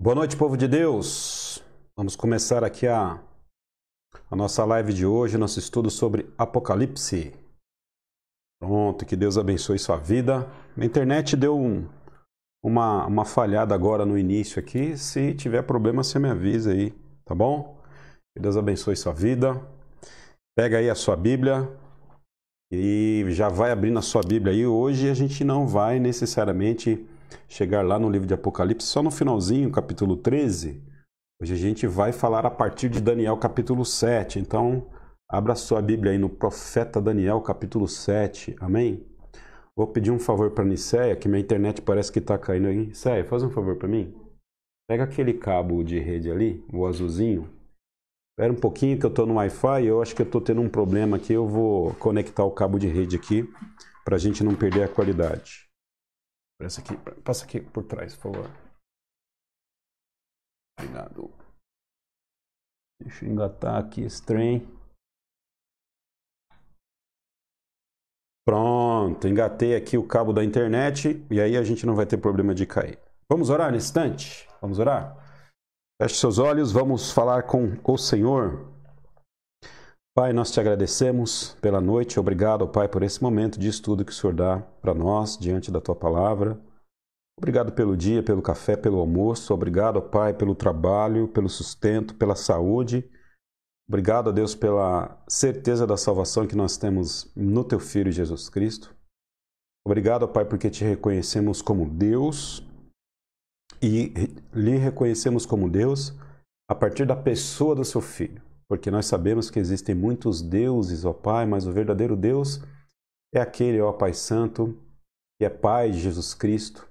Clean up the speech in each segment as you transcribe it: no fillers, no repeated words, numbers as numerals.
Boa noite, povo de Deus. Vamos começar aqui a nossa live de hoje, nosso estudo sobre Apocalipse. Pronto, que Deus abençoe sua vida. A internet deu uma falhada agora no início aqui. Se tiver problema, você me avisa aí, tá bom? Que Deus abençoe sua vida. Pega aí a sua Bíblia e já vai abrindo a sua Bíblia aí. Hoje a gente não vai necessariamente chegar lá no livro de Apocalipse, só no finalzinho, capítulo 13. Hoje a gente vai falar a partir de Daniel, capítulo 7. Então, abra sua Bíblia aí no profeta Daniel, capítulo 7. Amém? Vou pedir um favor para a Nicéia, que minha internet parece que está caindo aí. Nicéia, faz um favor para mim. Pega aquele cabo de rede ali, o azulzinho. Espera um pouquinho que eu estou no Wi-Fi. Eu acho que eu estou tendo um problema aqui. Eu vou conectar o cabo de rede aqui para a gente não perder a qualidade. Passa aqui por trás, por favor. Obrigado. Deixa eu engatar aqui esse trem. Pronto, engatei aqui o cabo da internet e aí a gente não vai ter problema de cair. Vamos orar nesse instante? Vamos orar? Feche seus olhos, vamos falar com o Senhor. Pai, nós te agradecemos pela noite. Obrigado, Pai, por esse momento de estudo que o Senhor dá para nós diante da Tua Palavra. Obrigado pelo dia, pelo café, pelo almoço. Obrigado, Pai, pelo trabalho, pelo sustento, pela saúde. Obrigado, Deus, pela certeza da salvação que nós temos no Teu Filho Jesus Cristo. Obrigado, Pai, porque te reconhecemos como Deus e lhe reconhecemos como Deus a partir da pessoa do Seu Filho. Porque nós sabemos que existem muitos deuses, ó Pai, mas o verdadeiro Deus é aquele, ó Pai Santo, que é Pai de Jesus Cristo.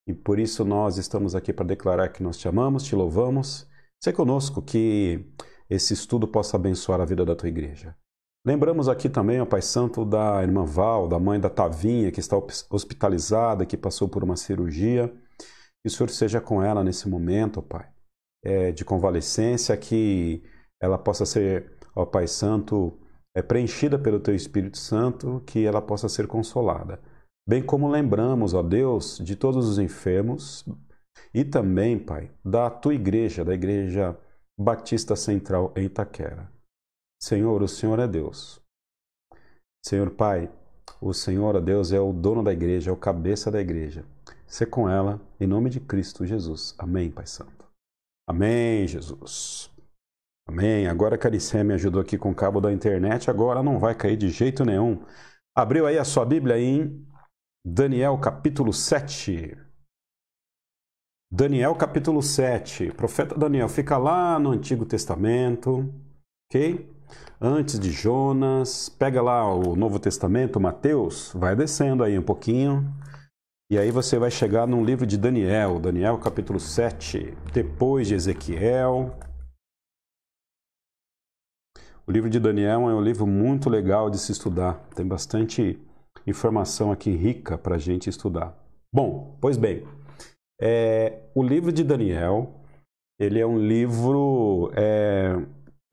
E por isso nós estamos aqui para declarar que nós te amamos, te louvamos. Seja conosco, que esse estudo possa abençoar a vida da tua igreja. Lembramos aqui também, ó Pai Santo, da irmã Val, da mãe da Tavinha, que está hospitalizada, que passou por uma cirurgia. Que o Senhor seja com ela nesse momento, ó Pai, de convalescência, que ela possa ser, ó Pai Santo, preenchida pelo teu Espírito Santo, que ela possa ser consolada. Bem como lembramos, ó Deus, de todos os enfermos e também, Pai, da tua igreja, da Igreja Batista Central em Itaquera. Senhor, o Senhor é Deus. Senhor Pai, o Senhor, ó Deus, é o dono da igreja, é o cabeça da igreja. Sê com ela, em nome de Cristo Jesus. Amém, Pai Santo. Amém, Jesus. Amém. Agora que a Aricé me ajudou aqui com o cabo da internet, agora não vai cair de jeito nenhum. Abriu aí a sua Bíblia em Daniel capítulo 7. Daniel capítulo 7. Profeta Daniel fica lá no Antigo Testamento, ok? Antes de Jonas. Pega lá o Novo Testamento, Mateus, vai descendo aí um pouquinho. E aí você vai chegar no livro de Daniel, Daniel capítulo 7, depois de Ezequiel. O livro de Daniel é um livro muito legal de se estudar. Tem bastante informação aqui rica para a gente estudar. Bom, pois bem, o livro de Daniel, ele é um livro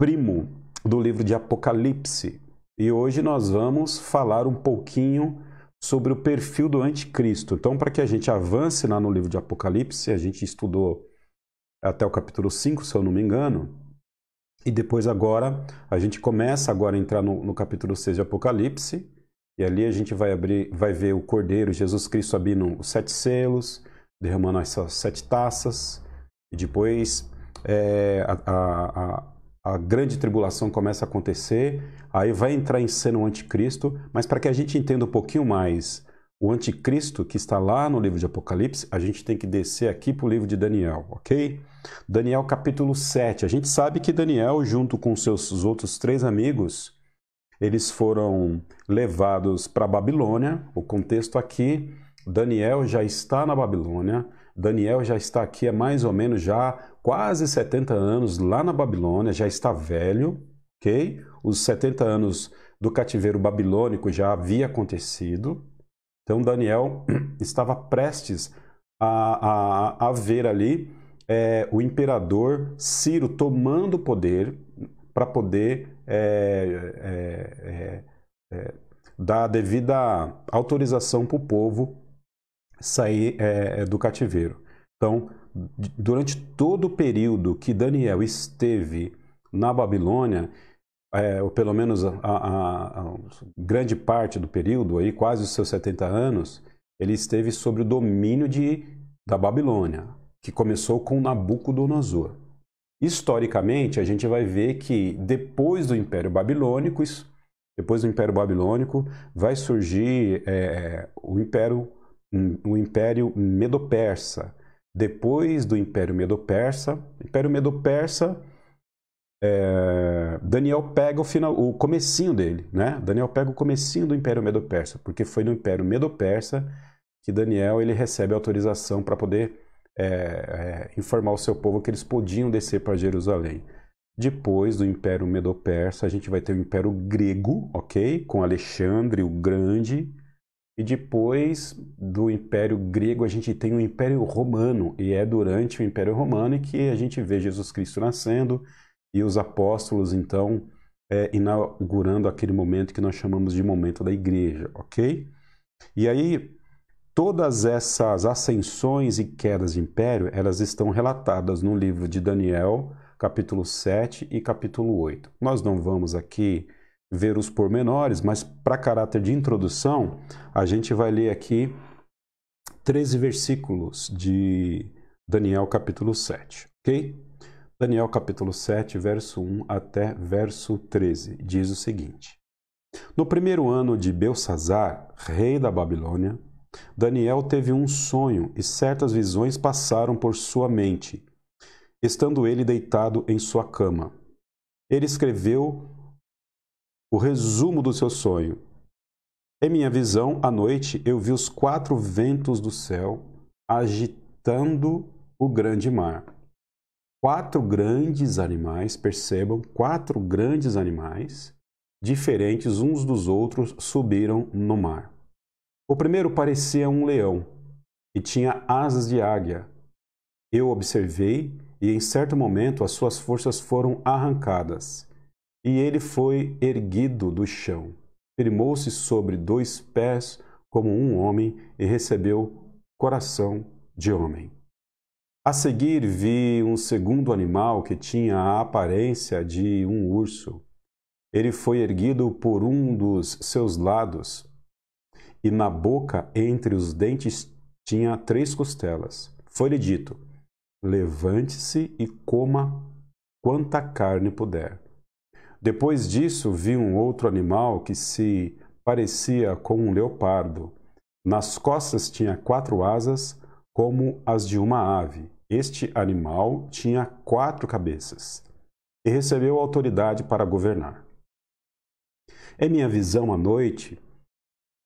primo do livro de Apocalipse. E hoje nós vamos falar um pouquinho sobre o perfil do anticristo. Então, para que a gente avance lá no livro de Apocalipse, a gente estudou até o capítulo 5, se eu não me engano, e depois agora, a gente começa agora a entrar no capítulo 6 de Apocalipse, e ali a gente vai ver o Cordeiro, Jesus Cristo abrindo os 7 selos, derramando essas 7 taças, e depois a grande tribulação começa a acontecer, aí vai entrar em cena o anticristo, mas para que a gente entenda um pouquinho mais o anticristo que está lá no livro de Apocalipse, a gente tem que descer aqui para o livro de Daniel, ok? Daniel capítulo 7. A gente sabe que Daniel, junto com seus outros 3 amigos, eles foram levados para a Babilônia. O contexto aqui, Daniel já está na Babilônia. Daniel já está aqui há mais ou menos já quase 70 anos lá na Babilônia, já está velho, ok? Os 70 anos do cativeiro babilônico já havia acontecido. Então Daniel estava prestes a ver ali o imperador Ciro tomando o poder para poder dar a devida autorização para o povo sair do cativeiro. Então, durante todo o período que Daniel esteve na Babilônia, ou pelo menos a grande parte do período, aí, quase os seus 70 anos, ele esteve sob o domínio da Babilônia, que começou com Nabucodonosor. Historicamente, a gente vai ver que depois do Império Babilônico, vai surgir o Império Medo-Persa. Depois do Império Medo-Persa, Daniel pega o comecinho dele, né? Daniel pega o comecinho do Império Medo-Persa, porque foi no Império Medo-Persa que Daniel ele recebe autorização para poder informar o seu povo que eles podiam descer para Jerusalém. Depois do Império Medo-Persa, a gente vai ter o Império Grego, ok? Com Alexandre o Grande. E depois do Império Grego, a gente tem o Império Romano. E é durante o Império Romano que a gente vê Jesus Cristo nascendo e os apóstolos, então, inaugurando aquele momento que nós chamamos de momento da igreja, ok? E aí, todas essas ascensões e quedas de império, elas estão relatadas no livro de Daniel, capítulo 7 e capítulo 8. Nós não vamos aqui ver os pormenores, mas para caráter de introdução, a gente vai ler aqui 13 versículos de Daniel, capítulo 7, ok? Daniel, capítulo 7, verso 1 até verso 13, diz o seguinte: No primeiro ano de Belsazar, rei da Babilônia, Daniel teve um sonho e certas visões passaram por sua mente, estando ele deitado em sua cama. Ele escreveu o resumo do seu sonho. Em minha visão, à noite, eu vi os 4 ventos do céu agitando o grande mar. 4 grandes animais, percebam, 4 grandes animais, diferentes uns dos outros, subiram no mar. O primeiro parecia um leão e tinha asas de águia. Eu observei e, em certo momento, as suas forças foram arrancadas. E ele foi erguido do chão. Firmou-se sobre 2 pés como um homem e recebeu coração de homem. A seguir vi um segundo animal que tinha a aparência de um urso. Ele foi erguido por um dos seus lados e na boca, entre os dentes, tinha 3 costelas. Foi-lhe dito: levante-se e coma quanta carne puder. Depois disso, vi um outro animal que se parecia com um leopardo. Nas costas tinha 4 asas, como as de uma ave. Este animal tinha 4 cabeças e recebeu autoridade para governar. Em minha visão à noite,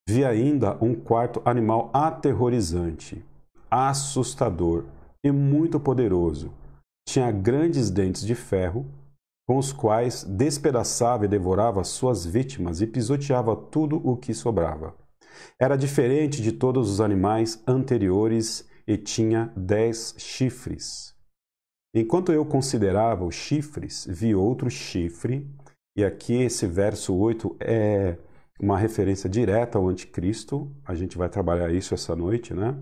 vi ainda um 4º animal aterrorizante, assustador e muito poderoso. Tinha grandes dentes de ferro, com os quais despedaçava e devorava suas vítimas e pisoteava tudo o que sobrava. Era diferente de todos os animais anteriores e tinha 10 chifres. Enquanto eu considerava os chifres, vi outro chifre, e aqui esse verso 8 é uma referência direta ao anticristo. A gente vai trabalhar isso essa noite, né?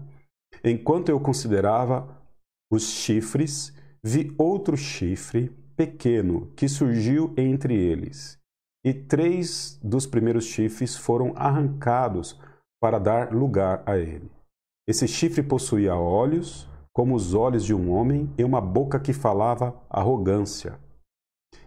Enquanto eu considerava os chifres, vi outro chifre pequeno que surgiu entre eles, e 3 dos primeiros chifres foram arrancados para dar lugar a ele. Esse chifre possuía olhos, como os olhos de um homem, e uma boca que falava arrogância.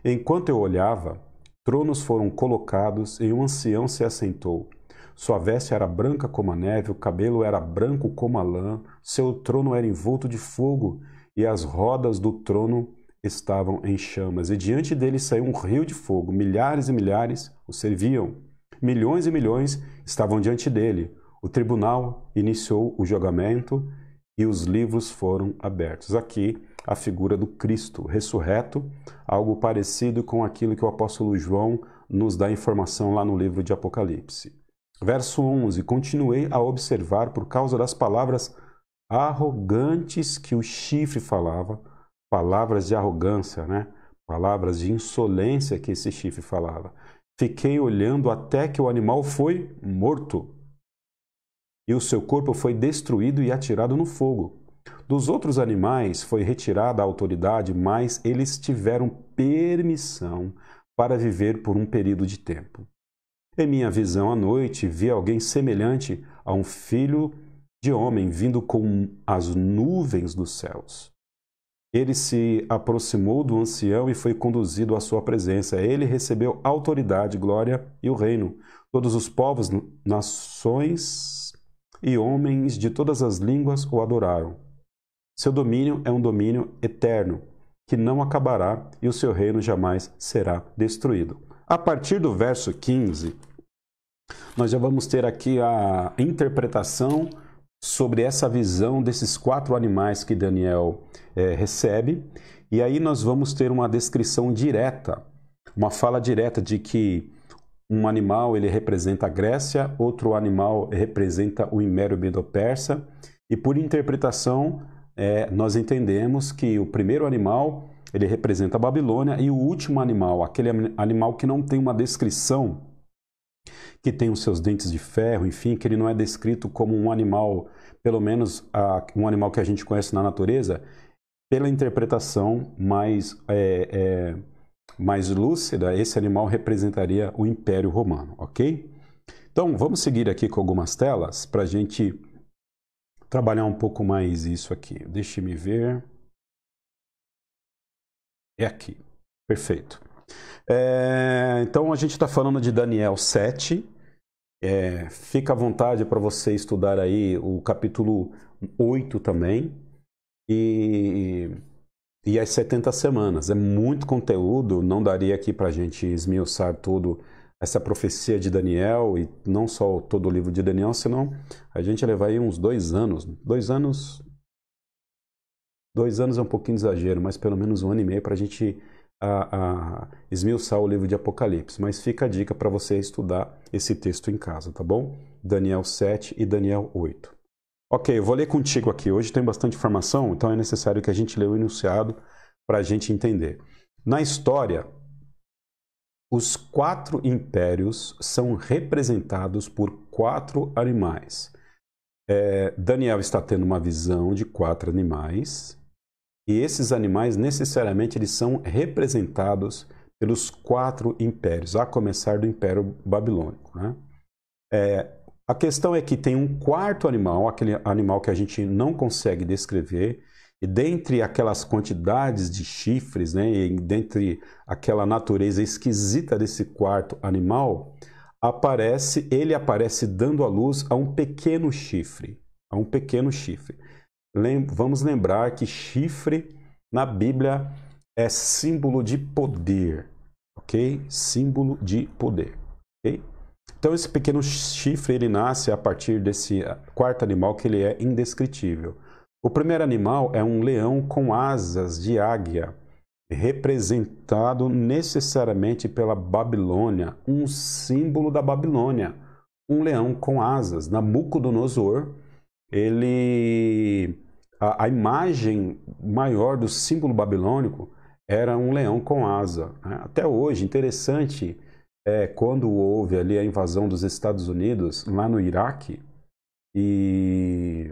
Enquanto eu olhava, tronos foram colocados e um ancião se assentou. Sua veste era branca como a neve, o cabelo era branco como a lã, seu trono era envolto de fogo e as rodas do trono estavam em chamas. E diante dele saiu um rio de fogo, milhares e milhares o serviam. Milhões e milhões estavam diante dele. O tribunal iniciou o julgamento e os livros foram abertos. Aqui a figura do Cristo ressurreto, algo parecido com aquilo que o apóstolo João nos dá informação lá no livro de Apocalipse. Verso 11: Continuei a observar por causa das palavras arrogantes que o chifre falava, palavras de arrogância, né? Palavras de insolência que esse chifre falava. Fiquei olhando até que o animal foi morto e o seu corpo foi destruído e atirado no fogo. Dos outros animais foi retirada a autoridade, mas eles tiveram permissão para viver por um período de tempo. Em minha visão à noite, vi alguém semelhante a um filho de homem vindo com as nuvens dos céus. Ele se aproximou do ancião e foi conduzido à sua presença. Ele recebeu autoridade, glória e o reino. Todos os povos, nações e homens de todas as línguas o adoraram. Seu domínio é um domínio eterno, que não acabará, e o seu reino jamais será destruído. A partir do verso 15, nós já vamos ter aqui a interpretação sobre essa visão desses 4 animais que Daniel recebe. E aí nós vamos ter uma descrição direta, uma fala direta de que um animal ele representa a Grécia, outro animal representa o Império Medo-Persa, e por interpretação nós entendemos que o primeiro animal ele representa a Babilônia e o último animal, aquele animal que não tem uma descrição, que tem os seus dentes de ferro, enfim, que ele não é descrito como um animal, pelo menos um animal que a gente conhece na natureza, pela interpretação mais lúcida, esse animal representaria o Império Romano, ok? Então, vamos seguir aqui com algumas telas para a gente trabalhar um pouco mais isso aqui. Deixe-me ver. É aqui. Perfeito. Então, a gente está falando de Daniel 7. Fica à vontade para você estudar aí o capítulo 8 também. E as 70 semanas. É muito conteúdo, não daria aqui para a gente esmiuçar todo essa profecia de Daniel, e não só todo o livro de Daniel, senão a gente levar aí uns 2 anos. 2 anos é um pouquinho de exagero, mas pelo menos 1 ano e meio para a gente esmiuçar o livro de Apocalipse. Mas fica a dica para você estudar esse texto em casa, tá bom? Daniel 7 e Daniel 8. Ok, eu vou ler contigo aqui. Hoje tem bastante informação, então é necessário que a gente leia o enunciado para a gente entender. Na história, os 4 impérios são representados por 4 animais. Daniel está tendo uma visão de 4 animais, e esses animais necessariamente eles são representados pelos 4 impérios, a começar do Império Babilônico, né? A questão é que tem um 4º animal, aquele animal que a gente não consegue descrever, e dentre aquelas quantidades de chifres, né, e dentre aquela natureza esquisita desse 4º animal, ele aparece dando à luz a um pequeno chifre. Vamos lembrar que chifre na Bíblia é símbolo de poder, ok? Símbolo de poder, ok? Então esse pequeno chifre ele nasce a partir desse 4º animal que ele é indescritível. O primeiro animal é um leão com asas de águia, representado necessariamente pela Babilônia, um símbolo da Babilônia, um leão com asas. Nabucodonosor, a imagem maior do símbolo babilônico era um leão com asa, né? Até hoje, interessante, quando houve ali a invasão dos Estados Unidos, lá no Iraque, e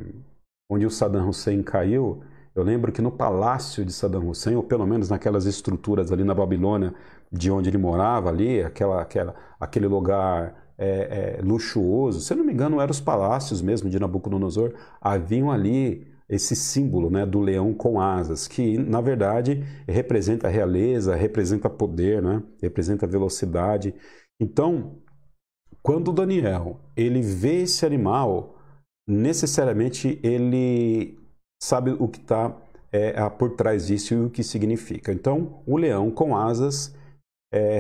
onde o Saddam Hussein caiu, eu lembro que no palácio de Saddam Hussein, ou pelo menos naquelas estruturas ali na Babilônia, de onde ele morava ali, aquele lugar luxuoso, se eu não me engano eram os palácios mesmo de Nabucodonosor, haviam ali esse símbolo, né, do leão com asas, que na verdade representa a realeza, representa poder, né, representa velocidade. Então, quando Daniel ele vê esse animal, necessariamente ele sabe o que está por trás disso e o que significa. Então, o leão com asas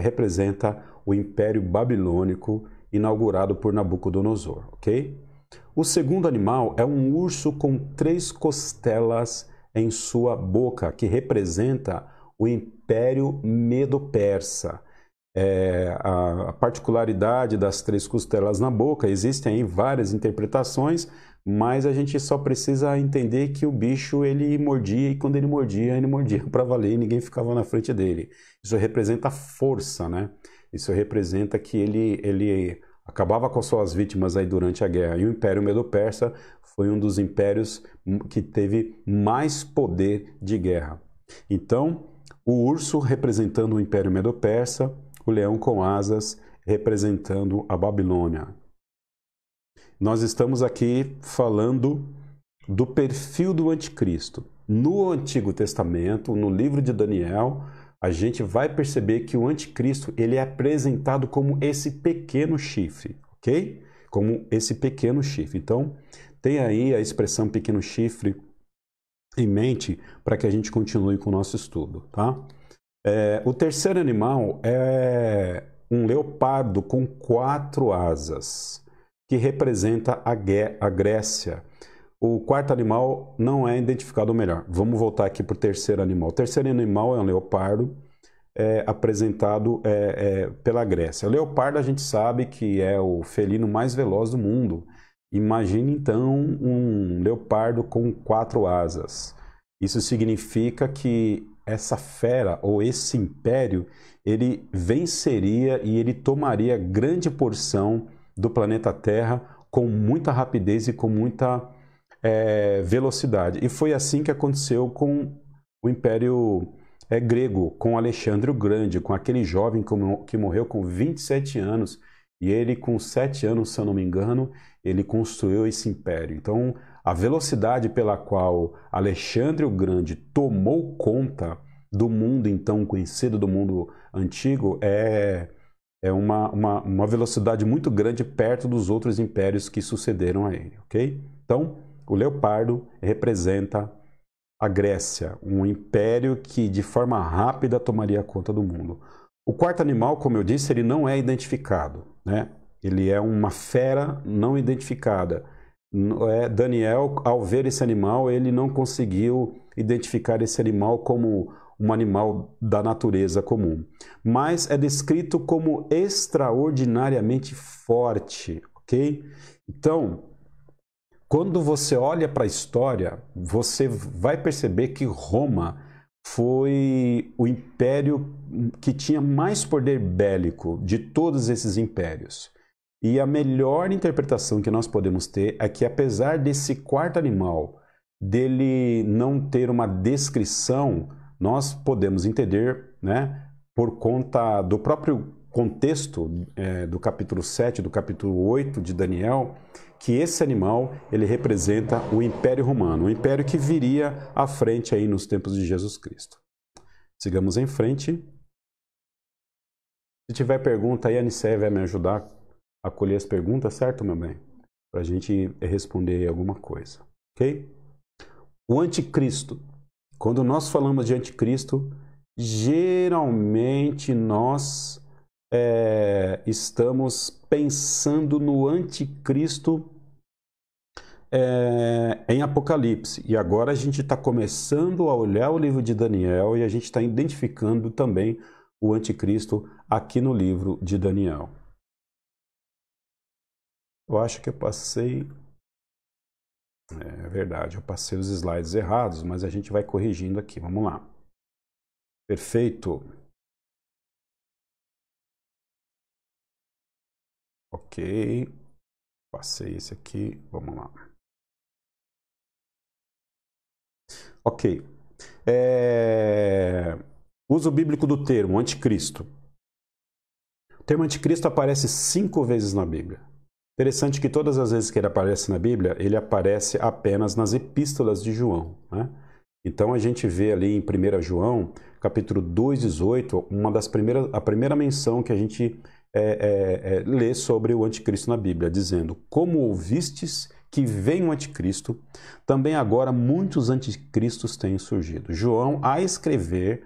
representa o Império Babilônico inaugurado por Nabucodonosor, ok? O segundo animal é um urso com 3 costelas em sua boca, que representa o Império Medo-Persa. A particularidade das 3 costelas na boca, existem aí várias interpretações, mas a gente só precisa entender que o bicho ele mordia, e quando ele mordia para valer, e ninguém ficava na frente dele. Isso representa força, né? Isso representa que acabava com suas vítimas aí durante a guerra. E o Império Medo-Persa foi um dos impérios que teve mais poder de guerra. Então, o urso representando o Império Medo-Persa, o leão com asas representando a Babilônia. Nós estamos aqui falando do perfil do anticristo. No Antigo Testamento, no livro de Daniel, a gente vai perceber que o anticristo ele é apresentado como esse pequeno chifre, ok? Como esse pequeno chifre. Então, tem aí a expressão pequeno chifre em mente para que a gente continue com o nosso estudo, tá? O terceiro animal é um leopardo com 4 asas, que representa a Grécia. O quarto animal não é identificado, ou melhor, vamos voltar aqui para o terceiro animal. O terceiro animal é um leopardo, apresentado pela Grécia. O leopardo a gente sabe que é o felino mais veloz do mundo. Imagine então um leopardo com 4 asas. Isso significa que essa fera ou esse império, ele venceria e ele tomaria grande porção do planeta Terra com muita rapidez e com muita velocidade. E foi assim que aconteceu com o Império grego, com Alexandre o Grande, com aquele jovem que morreu com 27 anos. E ele, com 7 anos, se eu não me engano, ele construiu esse império. Então, a velocidade pela qual Alexandre o Grande tomou conta do mundo então conhecido, do mundo antigo, é uma velocidade muito grande perto dos outros impérios que sucederam a ele, ok? Então, o leopardo representa a Grécia, um império que de forma rápida tomaria conta do mundo. O quarto animal, como eu disse, ele não é identificado, né? Ele é uma fera não identificada. Daniel, ao ver esse animal, ele não conseguiu identificar esse animal como um animal da natureza comum. Mas é descrito como extraordinariamente forte, ok? Então, quando você olha para a história, você vai perceber que Roma foi o império que tinha mais poder bélico de todos esses impérios. E a melhor interpretação que nós podemos ter é que, apesar desse quarto animal, dele não ter uma descrição, nós podemos entender, né, por conta do próprio contexto do capítulo 7, do capítulo 8 de Daniel, que esse animal ele representa o Império Romano, um império que viria à frente aí nos tempos de Jesus Cristo. Sigamos em frente. Se tiver pergunta aí, a Aniceia vai me ajudar a colher as perguntas, certo, meu bem? Para a gente responder aí alguma coisa, ok? O anticristo. Quando nós falamos de anticristo, geralmente nós estamos pensando no anticristo em Apocalipse. E agora a gente está começando a olhar o livro de Daniel e a gente está identificando também o anticristo aqui no livro de Daniel. Eu acho que eu passei... É verdade, eu passei os slides errados, mas a gente vai corrigindo aqui. Vamos lá. Perfeito. Ok. Passei esse aqui. Vamos lá. Ok. Uso bíblico do termo anticristo. O termo anticristo aparece 5 vezes na Bíblia. Interessante que todas as vezes que ele aparece na Bíblia, ele aparece apenas nas epístolas de João, né? Então a gente vê ali em 1 João, capítulo 2:18, a primeira menção que a gente lê sobre o anticristo na Bíblia, dizendo: como ouvistes que vem o anticristo, também agora muitos anticristos têm surgido. João, a escrever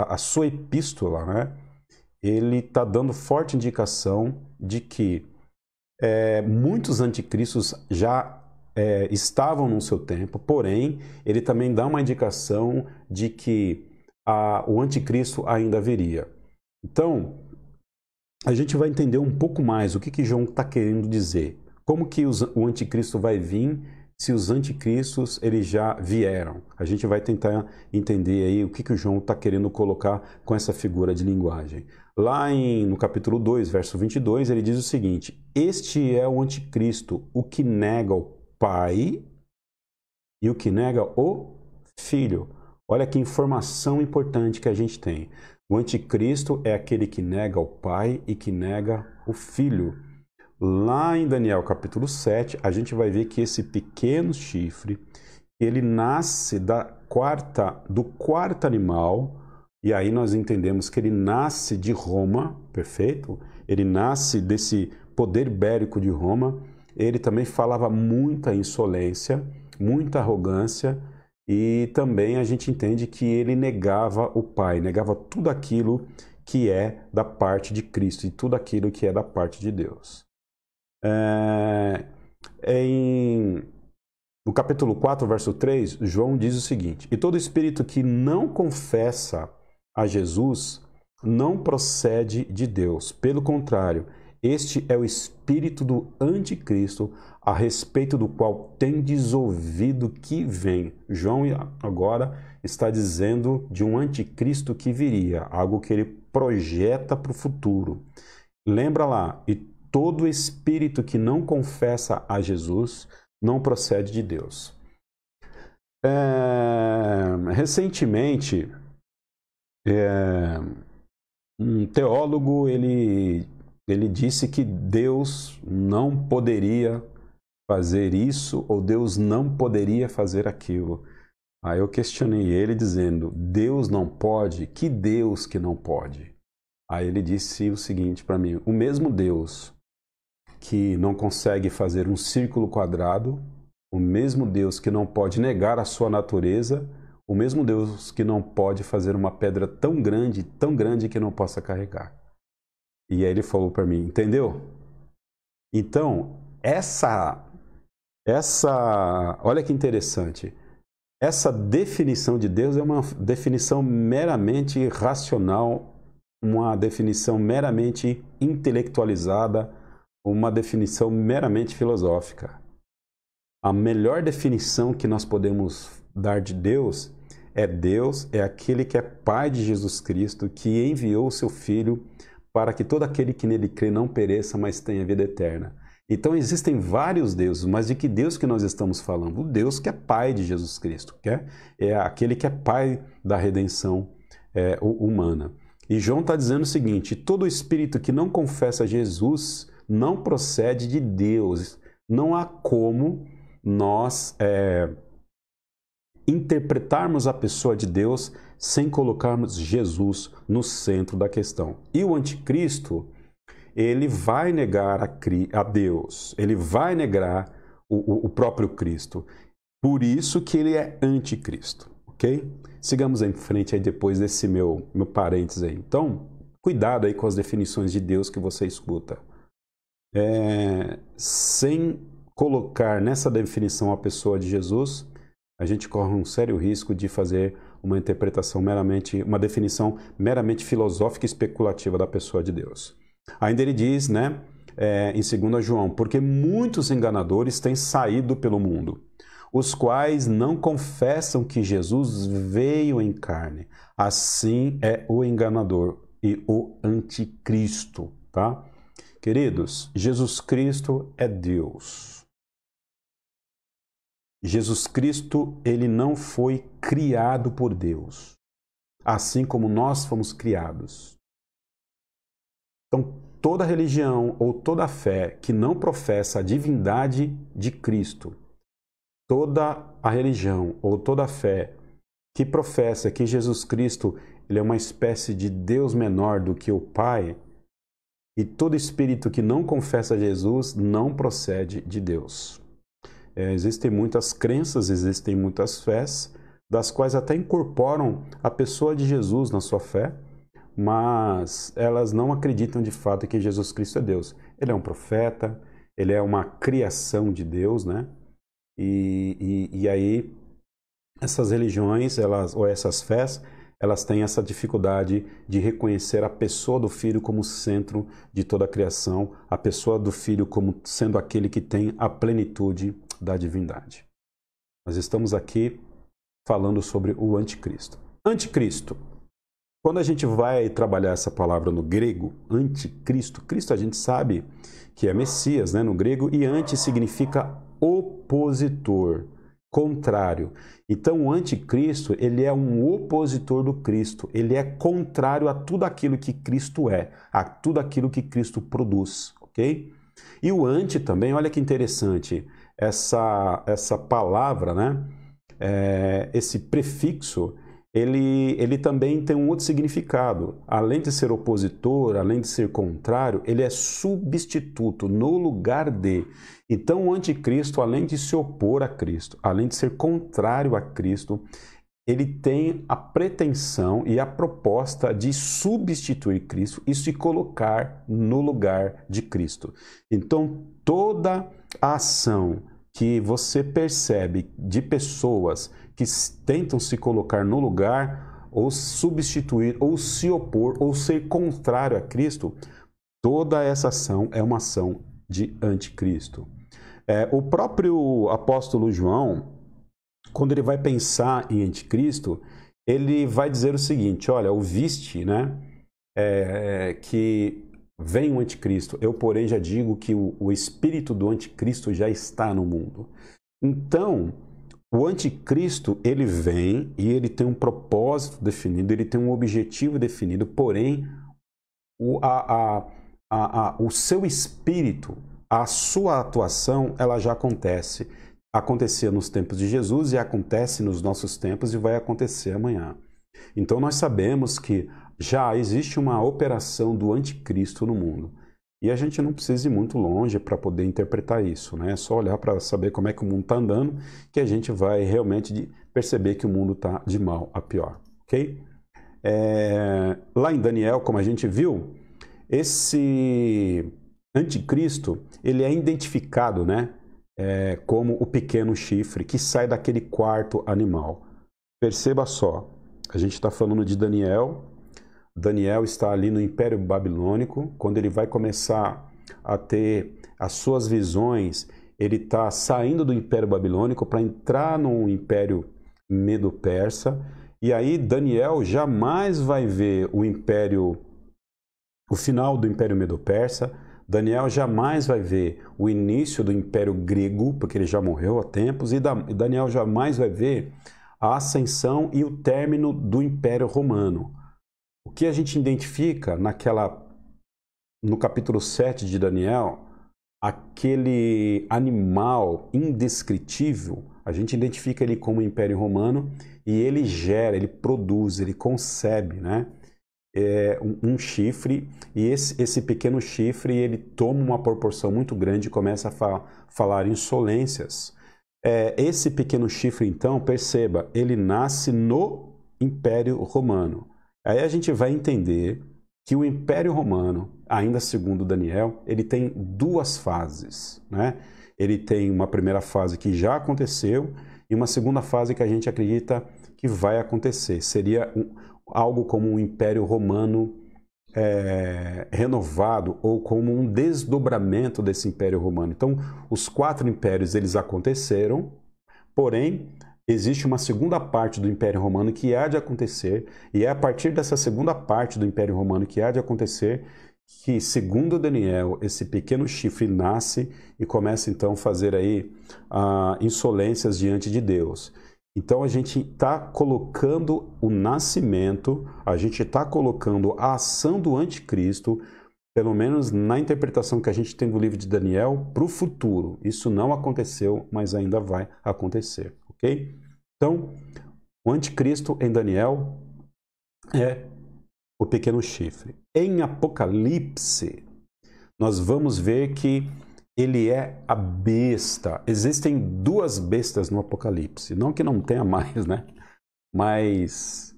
a sua epístola, né? Ele está dando forte indicação de que muitos anticristos já estavam no seu tempo, porém, ele também dá uma indicação de que o anticristo ainda viria. Então, a gente vai entender um pouco mais o que João está querendo dizer. Como que o anticristo vai vir se os anticristos eles já vieram. A gente vai tentar entender aí o que o João está querendo colocar com essa figura de linguagem. Lá no capítulo 2, verso 22, ele diz o seguinte: este é o anticristo, o que nega o Pai e o que nega o Filho. Olha que informação importante que a gente tem. O anticristo é aquele que nega o Pai e que nega o Filho. Lá em Daniel capítulo 7, a gente vai ver que esse pequeno chifre, ele nasce do quarto animal, e aí nós entendemos que ele nasce de Roma, perfeito? Ele nasce desse poder bélico de Roma. Ele também falava muita insolência, muita arrogância, e também a gente entende que ele negava o Pai, negava tudo aquilo que é da parte de Cristo e tudo aquilo que é da parte de Deus. No capítulo 4, verso 3, João diz o seguinte: e todo espírito que não confessa a Jesus não procede de Deus. Pelo contrário, este é o espírito do anticristo, a respeito do qual tendes ouvido que vem. João agora está dizendo de um anticristo que viria, algo que ele projeta para o futuro. Lembra lá, e todo espírito que não confessa a Jesus não procede de Deus. Recentemente, um teólogo ele disse que Deus não poderia fazer isso ou Deus não poderia fazer aquilo. Aí eu questionei ele dizendo: Deus não pode? Que Deus que não pode? Aí ele disse o seguinte para mim: o mesmo Deus que não consegue fazer um círculo quadrado, o mesmo Deus que não pode negar a sua natureza, o mesmo Deus que não pode fazer uma pedra tão grande que não possa carregar. E aí ele falou para mim: entendeu? Então, olha que interessante. Essa definição de Deus é uma definição meramente racional, uma definição meramente intelectualizada, uma definição meramente filosófica. A melhor definição que nós podemos dar de Deus é aquele que é Pai de Jesus Cristo, que enviou o seu Filho para que todo aquele que nele crê não pereça, mas tenha vida eterna. Então existem vários deuses, mas de que Deus que nós estamos falando? O Deus que é Pai de Jesus Cristo, que é aquele que é Pai da redenção humana. E João está dizendo o seguinte: todo espírito que não confessa Jesus não procede de Deus. Não há como nós interpretarmos a pessoa de Deus sem colocarmos Jesus no centro da questão. E o anticristo, ele vai negar a Deus, ele vai negar o próprio Cristo. Por isso que ele é anticristo, ok? Sigamos em frente aí depois desse meu parênteses aí. Então, cuidado aí com as definições de Deus que você escuta. Sem colocar nessa definição a pessoa de Jesus, a gente corre um sério risco de fazer uma definição meramente filosófica e especulativa da pessoa de Deus. Ainda ele diz, em 2 João, porque muitos enganadores têm saído pelo mundo, os quais não confessam que Jesus veio em carne. Assim é o enganador e o anticristo, tá? Queridos, Jesus Cristo é Deus. Jesus Cristo, ele não foi criado por Deus, assim como nós fomos criados. Então, toda religião ou toda fé que não professa a divindade de Cristo, toda a religião ou toda fé que professa que Jesus Cristo ele é uma espécie de Deus menor do que o Pai, e todo espírito que não confessa Jesus não procede de Deus. Existem muitas crenças, existem muitas fés, das quais até incorporam a pessoa de Jesus na sua fé, mas elas não acreditam de fato que Jesus Cristo é Deus. Ele é um profeta, ele é uma criação de Deus, né? E aí essas religiões, ou essas fés, elas têm essa dificuldade de reconhecer a pessoa do Filho como centro de toda a criação, a pessoa do Filho como sendo aquele que tem a plenitude da divindade. Nós estamos aqui falando sobre o anticristo. Anticristo. Quando a gente vai trabalhar essa palavra no grego, anticristo, Cristo a gente sabe que é Messias, né, no grego, e anti significa opositor, contrário. Então o anticristo, ele é um opositor do Cristo, ele é contrário a tudo aquilo que Cristo é, a tudo aquilo que Cristo produz, ok? E o anti também, olha que interessante, essa palavra, né, esse prefixo, ele também tem um outro significado. Além de ser opositor, além de ser contrário, ele é substituto no lugar de. Então, o anticristo, além de se opor a Cristo, além de ser contrário a Cristo, ele tem a pretensão e a proposta de substituir Cristo e se colocar no lugar de Cristo. Então, toda a ação que você percebe de pessoas que tentam se colocar no lugar, ou substituir, ou se opor, ou ser contrário a Cristo, toda essa ação é uma ação de anticristo. O próprio apóstolo João, quando ele vai pensar em anticristo, ele vai dizer o seguinte, olha, ouviste, né, que vem o anticristo, eu porém já digo que o espírito do anticristo já está no mundo. Então, o anticristo, ele vem e ele tem um propósito definido, ele tem um objetivo definido, porém, o seu espírito, a sua atuação, ela já acontece. Acontecia nos tempos de Jesus e acontece nos nossos tempos e vai acontecer amanhã. Então, nós sabemos que já existe uma operação do anticristo no mundo. E a gente não precisa ir muito longe para poder interpretar isso, né? É só olhar para saber como é que o mundo está andando, que a gente vai realmente perceber que o mundo está de mal a pior, ok? Lá em Daniel, como a gente viu, esse anticristo, ele é identificado, né? Como o pequeno chifre que sai daquele quarto animal. Perceba só, a gente está falando de Daniel. Daniel está ali no Império Babilônico. Quando ele vai começar a ter as suas visões, ele está saindo do Império Babilônico para entrar no Império Medo-Persa. E aí Daniel jamais vai ver o final do Império Medo-Persa. Daniel jamais vai ver o início do Império Grego, porque ele já morreu há tempos. E Daniel jamais vai ver a ascensão e o término do Império Romano. O que a gente identifica no capítulo 7 de Daniel, aquele animal indescritível, a gente identifica ele como Império Romano e ele gera, ele produz, ele concebe, né? Um chifre, e esse pequeno chifre ele toma uma proporção muito grande e começa a falar insolências. Esse pequeno chifre, então, perceba, ele nasce no Império Romano. Aí a gente vai entender que o Império Romano, ainda segundo Daniel, ele tem duas fases, né? Ele tem uma primeira fase que já aconteceu e uma segunda fase que a gente acredita que vai acontecer. Seria algo como um Império Romano renovado ou como um desdobramento desse Império Romano. Então, os 4 impérios eles aconteceram, porém existe uma segunda parte do Império Romano que há de acontecer, e é a partir dessa segunda parte do Império Romano que há de acontecer que, segundo Daniel, esse pequeno chifre nasce e começa então a fazer aí insolências diante de Deus. Então a gente está colocando o nascimento, a gente está colocando a ação do anticristo, pelo menos na interpretação que a gente tem do livro de Daniel, para o futuro. Isso não aconteceu, mas ainda vai acontecer, ok? Então, o anticristo em Daniel é o pequeno chifre. Em Apocalipse, nós vamos ver que ele é a besta. Existem 2 bestas no Apocalipse. Não que não tenha mais, né? Mas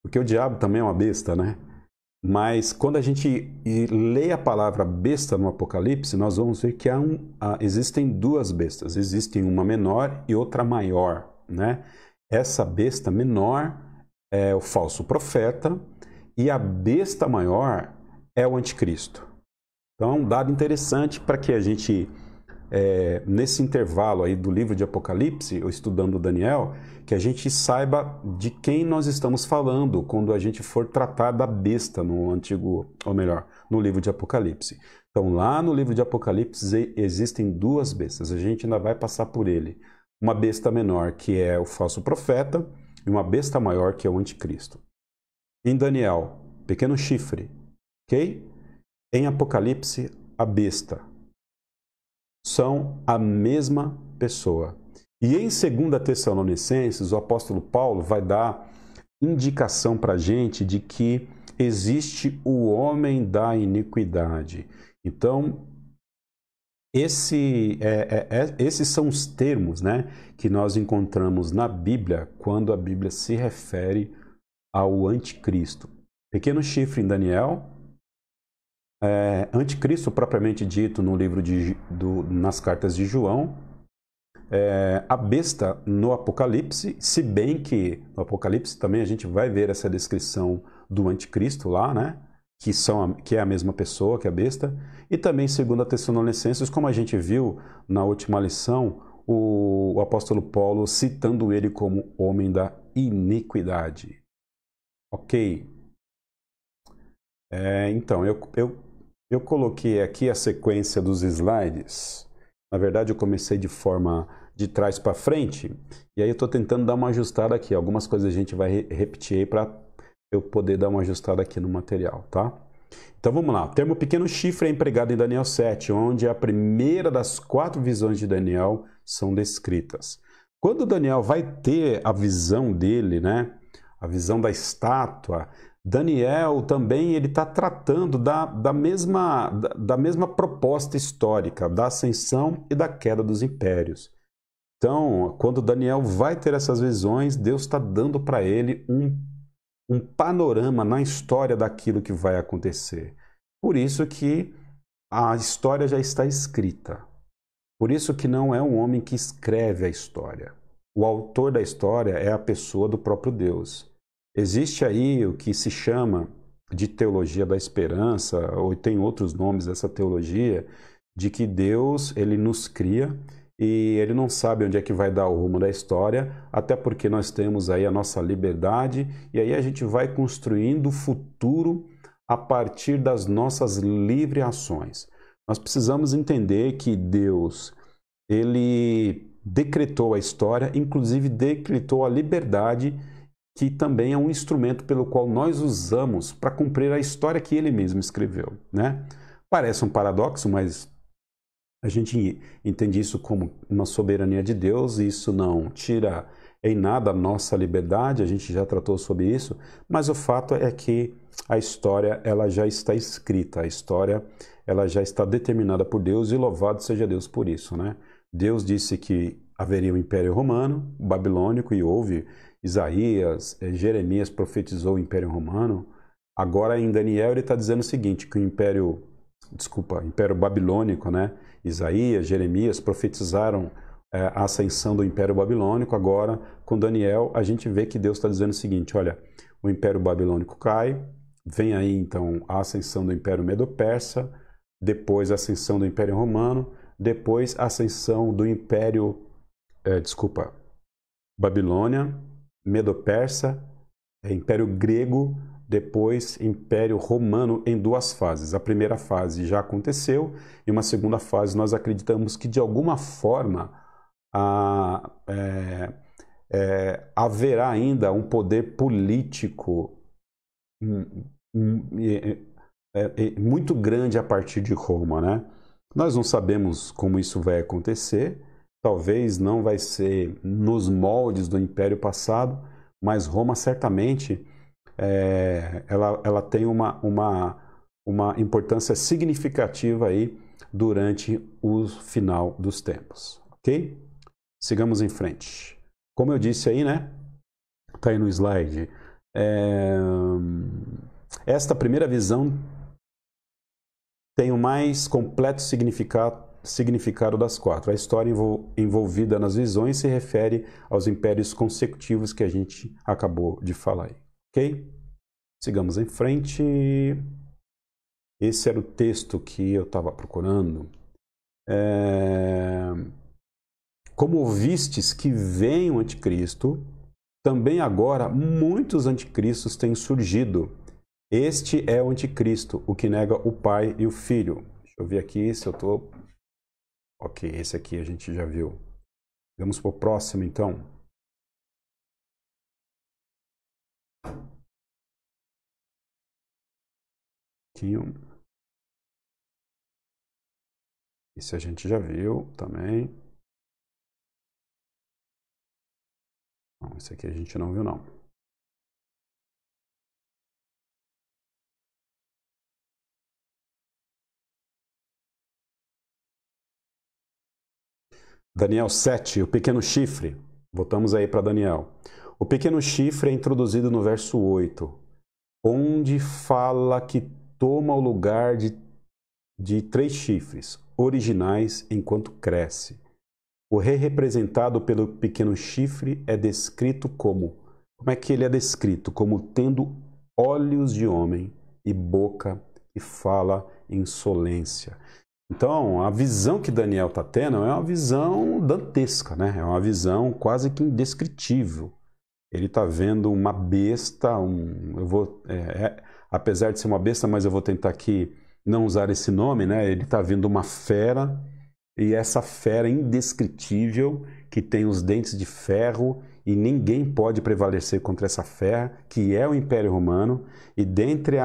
porque o diabo também é uma besta, né? Mas quando a gente lê a palavra besta no Apocalipse, nós vamos ver que existem 2 bestas. Existem uma menor e outra maior, né? Essa besta menor é o falso profeta e a besta maior é o anticristo. Então é um dado interessante para que a gente nesse intervalo aí do livro de Apocalipse, ou estudando Daniel, que a gente saiba de quem nós estamos falando quando a gente for tratar da besta no antigo, ou melhor, no livro de Apocalipse. Então, lá no livro de Apocalipse existem duas bestas, a gente ainda vai passar por ele. Uma besta menor, que é o falso profeta, e uma besta maior, que é o anticristo. Em Daniel, pequeno chifre, ok? Em Apocalipse, a besta. São a mesma pessoa. E em 2 Tessalonicenses, o apóstolo Paulo vai dar indicação para a gente de que existe o homem da iniquidade. Então, esses são os termos, né, que nós encontramos na Bíblia quando a Bíblia se refere ao anticristo. Pequeno chifre em Daniel, anticristo propriamente dito no livro nas cartas de João, a besta no Apocalipse, se bem que no Apocalipse também a gente vai ver essa descrição do anticristo lá, né? Que é a mesma pessoa que a besta, e também 2 Tessalonicenses, como a gente viu na última lição, o apóstolo Paulo citando ele como homem da iniquidade. Ok? Então, eu coloquei aqui a sequência dos slides. Na verdade, eu comecei de forma de trás para frente, e aí eu estou tentando dar uma ajustada aqui. Algumas coisas a gente vai repetir aí para eu poder dar uma ajustada aqui no material, tá? Então vamos lá. O termo pequeno chifre é empregado em Daniel 7, onde a primeira das 4 visões de Daniel são descritas. Quando Daniel vai ter a visão dele, né? A visão da estátua, Daniel também ele está tratando da mesma proposta histórica, da ascensão e da queda dos impérios. Então, quando Daniel vai ter essas visões, Deus está dando para ele um panorama na história daquilo que vai acontecer. Por isso que a história já está escrita. Por isso que não é um homem que escreve a história. O autor da história é a pessoa do próprio Deus. Existe aí o que se chama de teologia da esperança, ou tem outros nomes dessa teologia, de que Deus ele nos cria e ele não sabe onde é que vai dar o rumo da história, até porque nós temos aí a nossa liberdade e aí a gente vai construindo o futuro a partir das nossas livres ações. Nós precisamos entender que Deus, ele decretou a história, inclusive decretou a liberdade, que também é um instrumento pelo qual nós usamos para cumprir a história que ele mesmo escreveu, né? Parece um paradoxo, mas a gente entende isso como uma soberania de Deus, e isso não tira em nada a nossa liberdade, a gente já tratou sobre isso, mas o fato é que a história ela já está escrita, a história ela já está determinada por Deus, e louvado seja Deus por isso, né? Deus disse que haveria um império romano, babilônico, e houve. Isaías, Jeremias profetizou o Império Romano. Agora em Daniel ele está dizendo o seguinte, que o Império Babilônico, né? Isaías, Jeremias profetizaram a ascensão do Império Babilônico. Agora com Daniel a gente vê que Deus está dizendo o seguinte, olha, o Império Babilônico cai, vem aí então a ascensão do Império Medo-Persa, depois a ascensão do Império Romano, depois a ascensão do Império, Babilônia, Medo-Persa, Império Grego, depois Império Romano em 2 fases. A primeira fase já aconteceu e uma segunda fase nós acreditamos que de alguma forma haverá ainda um poder político muito grande a partir de Roma, né? Nós não sabemos como isso vai acontecer. Talvez não vai ser nos moldes do Império passado, mas Roma certamente ela tem uma importância significativa aí durante o final dos tempos, ok? Sigamos em frente. Como eu disse aí, né? Tá aí no slide. Esta primeira visão tem o mais completo significado das 4. A história envolvida nas visões se refere aos impérios consecutivos que a gente acabou de falar aí, ok? Sigamos em frente. Esse era o texto que eu estava procurando. Como ouvistes que vem o anticristo, também agora muitos anticristos têm surgido. Este é o anticristo, o que nega o Pai e o Filho. Deixa eu ver aqui se eu estou... Ok, esse aqui a gente já viu. Vamos para o próximo, então. Esse a gente já viu também. Não, esse aqui a gente não viu, não. Daniel 7, o pequeno chifre. Voltamos aí para Daniel. O pequeno chifre é introduzido no verso 8, onde fala que toma o lugar de 3 chifres originais enquanto cresce. O rei representado pelo pequeno chifre é descrito como é que ele é descrito? Como tendo olhos de homem e boca que fala insolência. Então, a visão que Daniel está tendo é uma visão dantesca, né? É uma visão quase que indescritível. Ele está vendo uma besta, apesar de ser uma besta, mas eu vou tentar aqui não usar esse nome, né? Ele está vendo uma fera, e essa fera indescritível, que tem os dentes de ferro, e ninguém pode prevalecer contra essa fera, que é o Império Romano, e dentre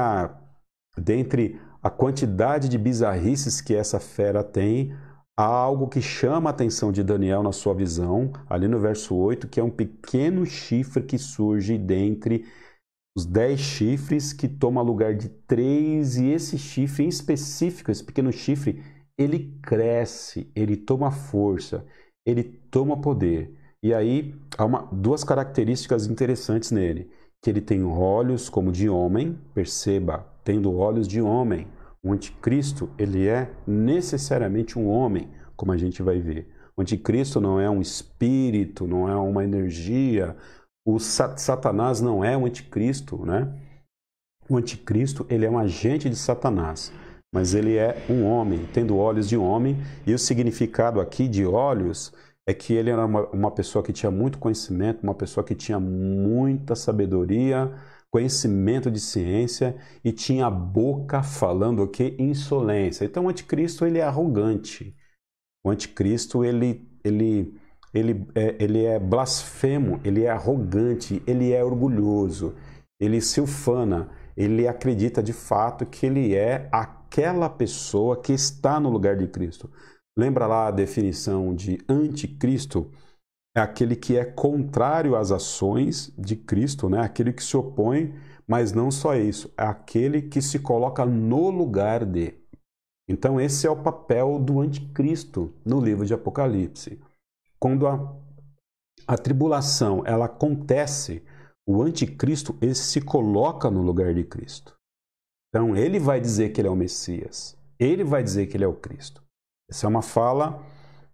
a quantidade de bizarrices que essa fera tem, há algo que chama a atenção de Daniel na sua visão, ali no verso 8, que é um pequeno chifre que surge dentre os 10 chifres, que toma lugar de 3, e esse chifre em específico, esse pequeno chifre, ele cresce, ele toma força, ele toma poder. E aí há duas características interessantes nele, que ele tem olhos como de homem, perceba, tendo olhos de homem. O anticristo, ele é necessariamente um homem, como a gente vai ver. O anticristo não é um espírito, não é uma energia. O Satanás não é o anticristo, né? O anticristo, ele é um agente de Satanás, mas ele é um homem, tendo olhos de homem, e o significado aqui de olhos é que ele era uma pessoa que tinha muito conhecimento, uma pessoa que tinha muita sabedoria, conhecimento de ciência, e tinha a boca falando o quê? Insolência. Então o anticristo, ele é arrogante. O anticristo, ele é blasfemo, ele é arrogante, ele é orgulhoso, ele se ufana, ele acredita de fato que ele é aquela pessoa que está no lugar de Cristo. Lembra lá a definição de anticristo? É aquele que é contrário às ações de Cristo, né? Aquele que se opõe, mas não só isso, é aquele que se coloca no lugar de. Então esse é o papel do anticristo no livro de Apocalipse. Quando a tribulação ela acontece, o anticristo ele se coloca no lugar de Cristo. Então ele vai dizer que ele é o Messias, ele vai dizer que ele é o Cristo. Essa é uma fala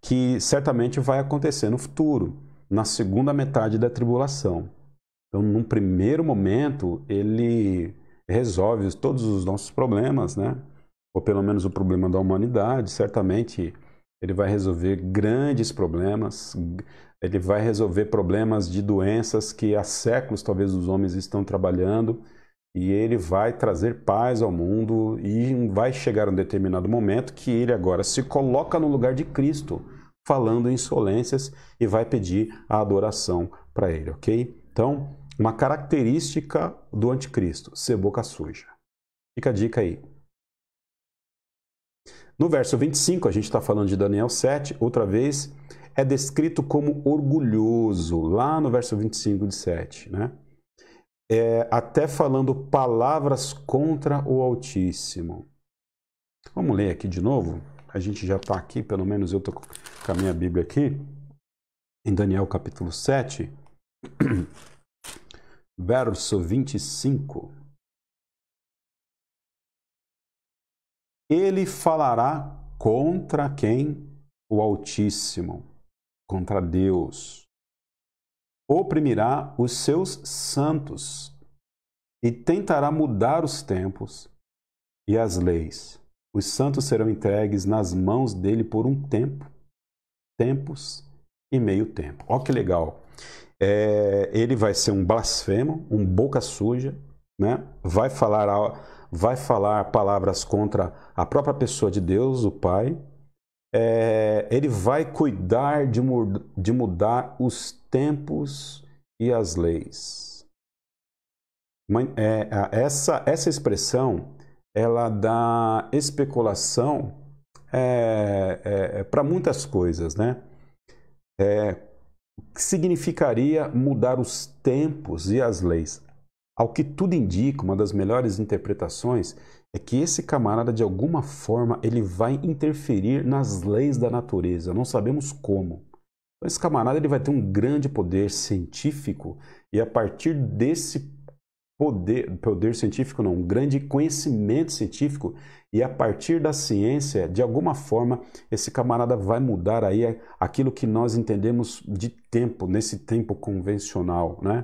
que certamente vai acontecer no futuro, na segunda metade da tribulação. Então, num primeiro momento, ele resolve todos os nossos problemas, né? Ou pelo menos o problema da humanidade. Certamente ele vai resolver grandes problemas, ele vai resolver problemas de doenças que há séculos talvez os homens estão trabalhando, e ele vai trazer paz ao mundo, e vai chegar um determinado momento que ele agora se coloca no lugar de Cristo, falando insolências, e vai pedir a adoração para ele, ok? Então, uma característica do anticristo, ser boca suja. Fica a dica aí. No verso 25, a gente está falando de Daniel 7, outra vez, é descrito como orgulhoso, lá no verso 25 de 7, né? Até falando palavras contra o Altíssimo. Vamos ler aqui de novo? A gente já está aqui, pelo menos eu estou com a minha Bíblia aqui, em Daniel capítulo 7, verso 25. Ele falará contra quem? O Altíssimo, contra Deus. Oprimirá os seus santos e tentará mudar os tempos e as leis, Os santos serão entregues nas mãos dele por um tempo, tempos e meio tempo. Olha que legal. Ele vai ser um blasfemo, um boca suja, né? Vai falar palavras contra a própria pessoa de Deus, o Pai. Ele vai cuidar de mudar os tempos e as leis. Essa expressão, ela dá especulação para muitas coisas, né? O que significaria mudar os tempos e as leis? Ao que tudo indica, uma das melhores interpretações é que esse camarada, de alguma forma, ele vai interferir nas leis da natureza. Não sabemos como. Então, esse camarada ele vai ter um grande poder científico e a partir desse poder científico não, um grande conhecimento científico e a partir da ciência, de alguma forma, esse camarada vai mudar aí aquilo que nós entendemos de tempo, nesse tempo convencional, né?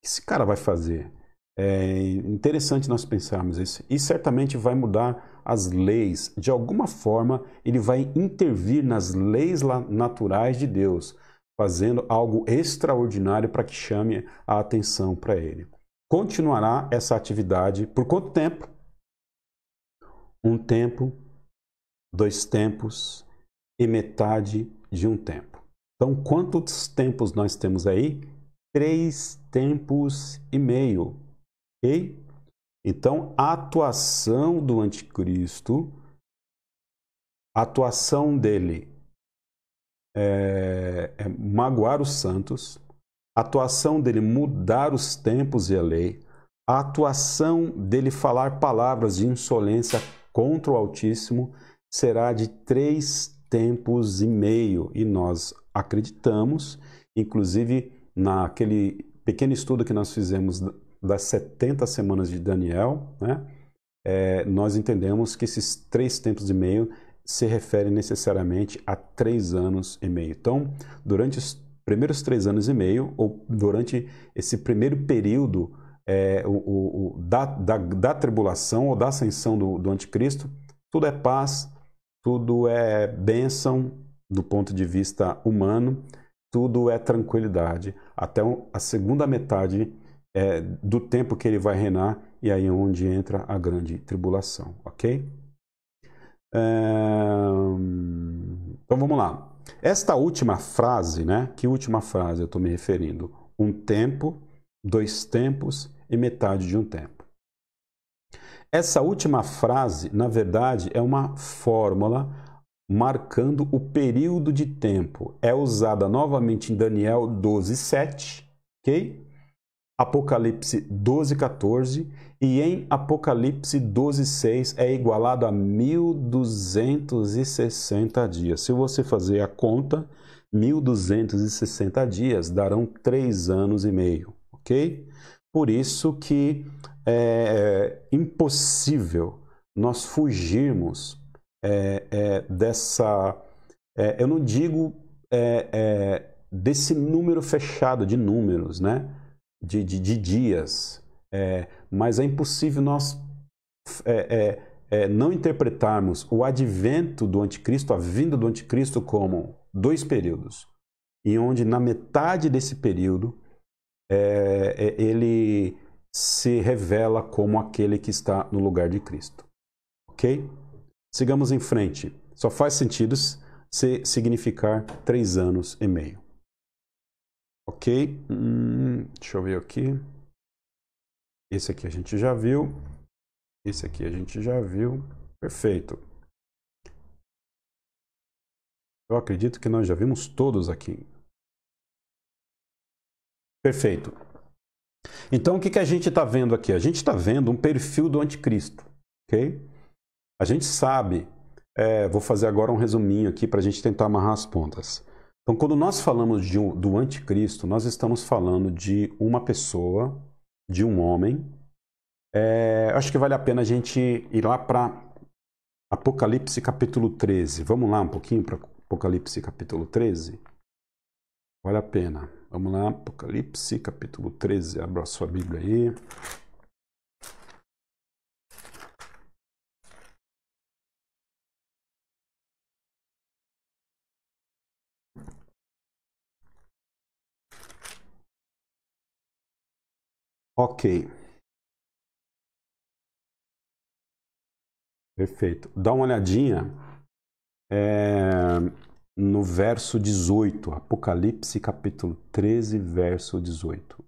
Esse cara vai fazer? É interessante nós pensarmos isso. E certamente vai mudar as leis. De alguma forma, ele vai intervir nas leis naturais de Deus, fazendo algo extraordinário para que chame a atenção para ele. Continuará essa atividade por quanto tempo? Um tempo, 2 tempos e metade de um tempo. Então, quantos tempos nós temos aí? 3 tempos e meio. Ok? Então, a atuação do anticristo, a atuação dele é magoar os santos, a atuação dele mudar os tempos e a lei, a atuação dele falar palavras de insolência contra o Altíssimo será de 3 tempos e meio. E nós acreditamos, inclusive naquele pequeno estudo que nós fizemos das 70 semanas de Daniel, né? Nós entendemos que esses 3 tempos e meio se referem necessariamente a 3 anos e meio. Então, durante os primeiros 3 anos e meio, ou durante esse primeiro período da tribulação ou da ascensão do anticristo, tudo é paz, tudo é bênção do ponto de vista humano, tudo é tranquilidade, até a segunda metade do tempo que ele vai reinar, e aí é onde entra a grande tribulação, ok? Então vamos lá. Esta última frase, né? Que última frase eu estou me referindo? Um tempo, 2 tempos e metade de um tempo. Essa última frase, na verdade, é uma fórmula marcando o período de tempo. É usada novamente em Daniel 12:7, ok? Apocalipse 12:14 e em Apocalipse 12:6 é igualado a 1260 dias. Se você fazer a conta, 1260 dias darão 3 anos e meio, ok? Por isso que é impossível nós fugirmos dessa... eu não digo desse número fechado de números, né? De dias, mas é impossível nós não interpretarmos o advento do anticristo, a vinda do anticristo, como 2 períodos, e onde na metade desse período ele se revela como aquele que está no lugar de Cristo. Ok? Sigamos em frente. Só faz sentido se significar 3 anos e meio. Ok? Deixa eu ver aqui. Esse aqui a gente já viu. Esse aqui a gente já viu. Perfeito. Eu acredito que nós já vimos todos aqui. Perfeito. Então, o que a gente está vendo aqui? A gente está vendo um perfil do anticristo. Ok? A gente sabe... vou fazer agora um resuminho aqui para a gente tentar amarrar as pontas. Então, quando nós falamos do anticristo, nós estamos falando de uma pessoa, de um homem. Acho que vale a pena a gente ir lá para Apocalipse capítulo 13. Vamos lá um pouquinho para Apocalipse capítulo 13? Vale a pena. Vamos lá, Apocalipse capítulo 13. Abra a sua Bíblia aí. Ok. Perfeito. Dá uma olhadinha no verso 18, Apocalipse capítulo 13, verso 18.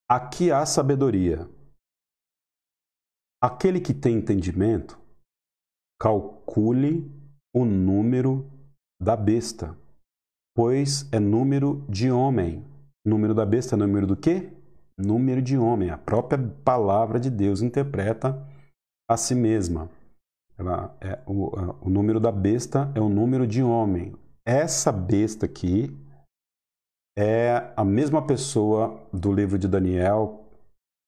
Aqui há sabedoria. Aquele que tem entendimento, calcule o número da besta, pois é número de homem. Número da besta é número do quê? Número de homem. A própria palavra de Deus interpreta a si mesma. O número da besta é o número de homem. Essa besta aqui é a mesma pessoa do livro de Daniel,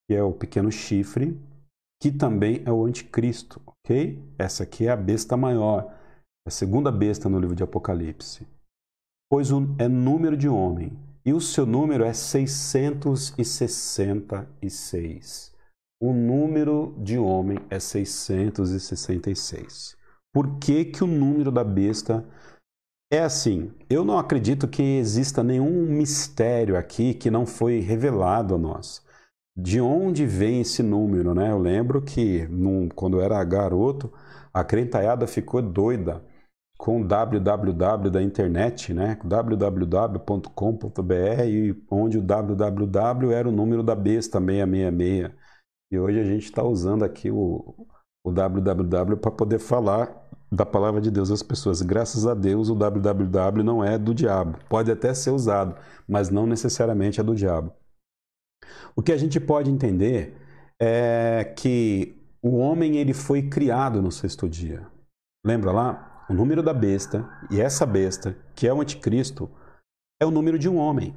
que é o pequeno chifre, que também é o anticristo, ok? Essa aqui é a besta maior, a segunda besta no livro de Apocalipse. Pois é número de homem, e o seu número é 666. O número de homem é 666. Por que que o número da besta é assim? Eu não acredito que exista nenhum mistério aqui que não foi revelado a nós. De onde vem esse número, né? Eu lembro que quando eu era garoto, a crentaiada ficou doida com o www da internet, né? www.com.br, onde o www era o número da besta 666. E hoje a gente está usando aqui o www para poder falar da palavra de Deus às pessoas. Graças a Deus, o www não é do diabo. Pode até ser usado, mas não necessariamente é do diabo. O que a gente pode entender é que o homem ele foi criado no sexto dia. Lembra lá? O número da besta, e essa besta, que é o anticristo, é o número de um homem.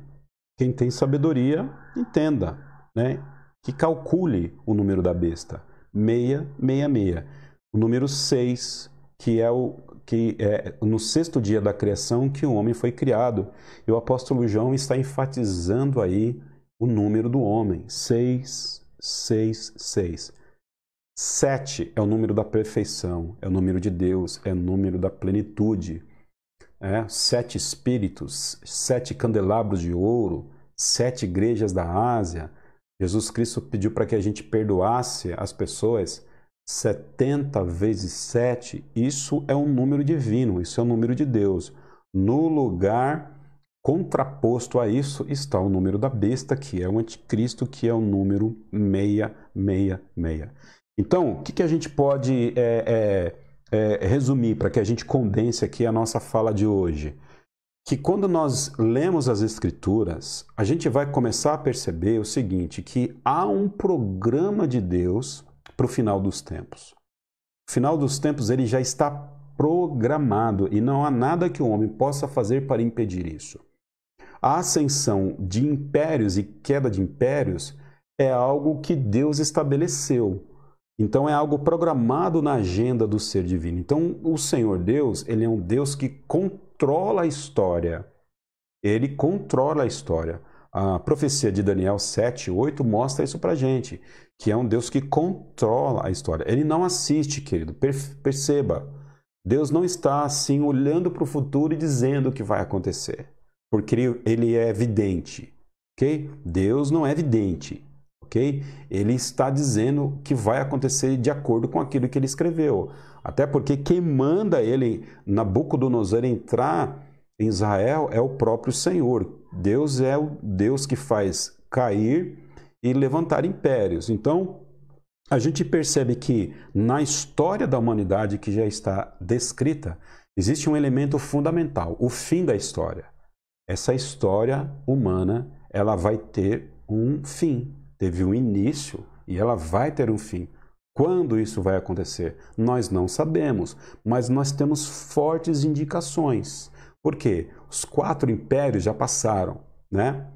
Quem tem sabedoria, entenda, né? Que calcule o número da besta. 666. O número 6, que é no sexto dia da criação que o homem foi criado. E o apóstolo João está enfatizando aí o número do homem. 666. 7 é o número da perfeição, é o número de Deus, é o número da plenitude. 7 espíritos, 7 candelabros de ouro, 7 igrejas da Ásia. Jesus Cristo pediu para que a gente perdoasse as pessoas 70 vezes 7. Isso é um número divino, isso é um número de Deus. No lugar contraposto a isso está o número da besta, que é o anticristo, que é o número 666. Então, o que a gente pode resumir para que a gente condense aqui a nossa fala de hoje? Que quando nós lemos as Escrituras, a gente vai começar a perceber o seguinte, que há um programa de Deus para o final dos tempos. O final dos tempos ele já está programado e não há nada que o homem possa fazer para impedir isso. A ascensão de impérios e queda de impérios é algo que Deus estabeleceu. Então é algo programado na agenda do ser divino. Então o Senhor Deus, ele é um Deus que controla a história. Ele controla a história. A profecia de Daniel 7:8 mostra isso pra gente, que é um Deus que controla a história. Ele não assiste, querido. Perceba, Deus não está assim olhando para o futuro e dizendo o que vai acontecer, porque ele é vidente, ok? Deus não é vidente. Okay? Ele está dizendo que vai acontecer de acordo com aquilo que ele escreveu. Até porque quem manda ele, Nabucodonosor, entrar em Israel é o próprio Senhor. Deus é o Deus que faz cair e levantar impérios. Então, a gente percebe que na história da humanidade que já está descrita, existe um elemento fundamental, o fim da história. Essa história humana, ela vai ter um fim. Teve um início e ela vai ter um fim. Quando isso vai acontecer? Nós não sabemos, mas nós temos fortes indicações. Por quê? Os 4 impérios já passaram, né?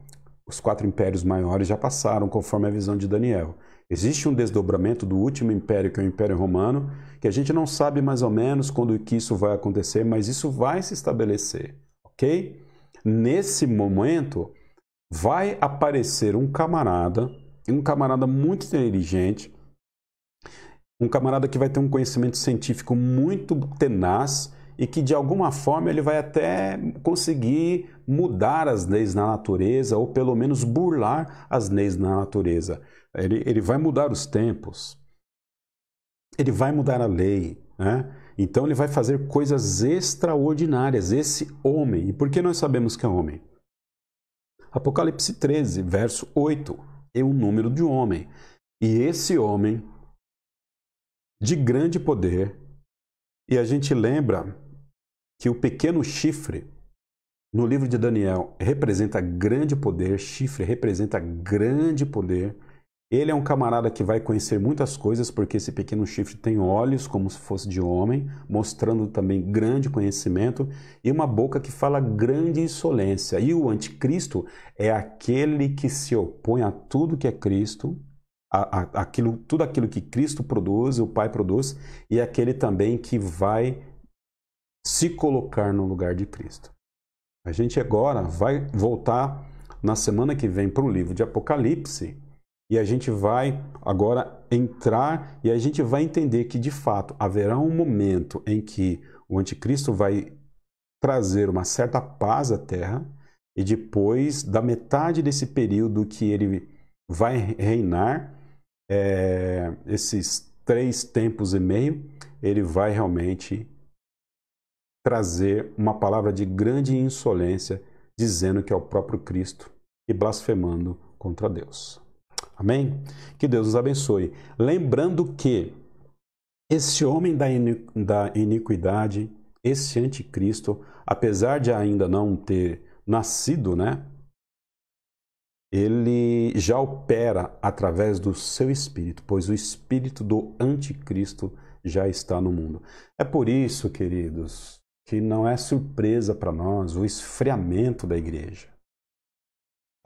Os 4 impérios maiores já passaram, conforme a visão de Daniel. Existe um desdobramento do último império, que é o Império Romano, que a gente não sabe mais ou menos quando que isso vai acontecer, mas isso vai se estabelecer, ok? Nesse momento, vai aparecer um camarada muito inteligente, um camarada que vai ter um conhecimento científico muito tenaz e que de alguma forma ele vai até conseguir mudar as leis na natureza ou pelo menos burlar as leis na natureza. Ele vai mudar os tempos, ele vai mudar a lei, né? Então ele vai fazer coisas extraordinárias, esse homem. E por que nós sabemos que é homem? Apocalipse 13, verso 8, é o número de um homem. E esse homem, de grande poder, e a gente lembra que o pequeno chifre, no livro de Daniel, representa grande poder, chifre representa grande poder. Ele é um camarada que vai conhecer muitas coisas, porque esse pequeno chifre tem olhos como se fosse de homem, mostrando também grande conhecimento, e uma boca que fala grande insolência. E o anticristo é aquele que se opõe a tudo que é Cristo, tudo aquilo que Cristo produz, o Pai produz, e é aquele também que vai se colocar no lugar de Cristo. A gente agora vai voltar na semana que vem para o livro de Apocalipse, e a gente vai agora entrar e a gente vai entender que, de fato, haverá um momento em que o anticristo vai trazer uma certa paz à Terra, e depois da metade desse período que ele vai reinar, esses 3 tempos e meio, ele vai realmente trazer uma palavra de grande insolência, dizendo que é o próprio Cristo e blasfemando contra Deus. Amém? Que Deus os abençoe. Lembrando que esse homem da iniquidade, esse anticristo, apesar de ainda não ter nascido, né? Ele já opera através do seu espírito, pois o espírito do anticristo já está no mundo. É por isso, queridos, que não é surpresa para nós o esfriamento da igreja.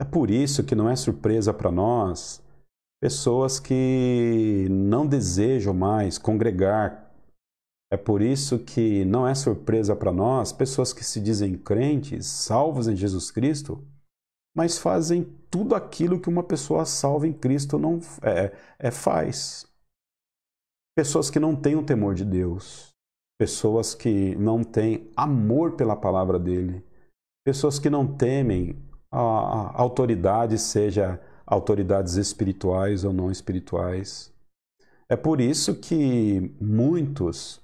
É por isso que não é surpresa para nós pessoas que não desejam mais congregar. É por isso que não é surpresa para nós pessoas que se dizem crentes, salvos em Jesus Cristo, mas fazem tudo aquilo que uma pessoa salva em Cristo não faz. Pessoas que não têm o temor de Deus, pessoas que não têm amor pela palavra dele, pessoas que não temem a autoridade, seja autoridades espirituais ou não espirituais. É por isso que muitos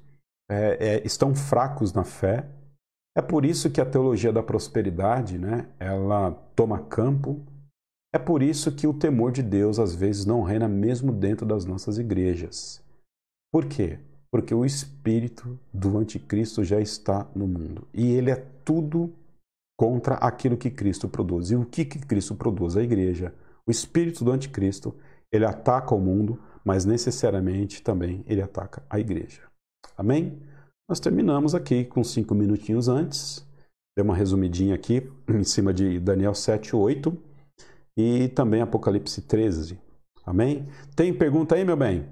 estão fracos na fé. É por isso que a teologia da prosperidade, né, ela toma campo. É por isso que o temor de Deus às vezes não reina mesmo dentro das nossas igrejas. Por quê? Porque o espírito do anticristo já está no mundo. E ele é tudo contra aquilo que Cristo produz. E o que Cristo produz? A igreja. O espírito do anticristo, ele ataca o mundo, mas necessariamente também ele ataca a igreja. Amém? Nós terminamos aqui com 5 minutinhos antes. Dei uma resumidinha aqui em cima de Daniel 7, 8 e também Apocalipse 13. Amém? Tem pergunta aí, meu bem?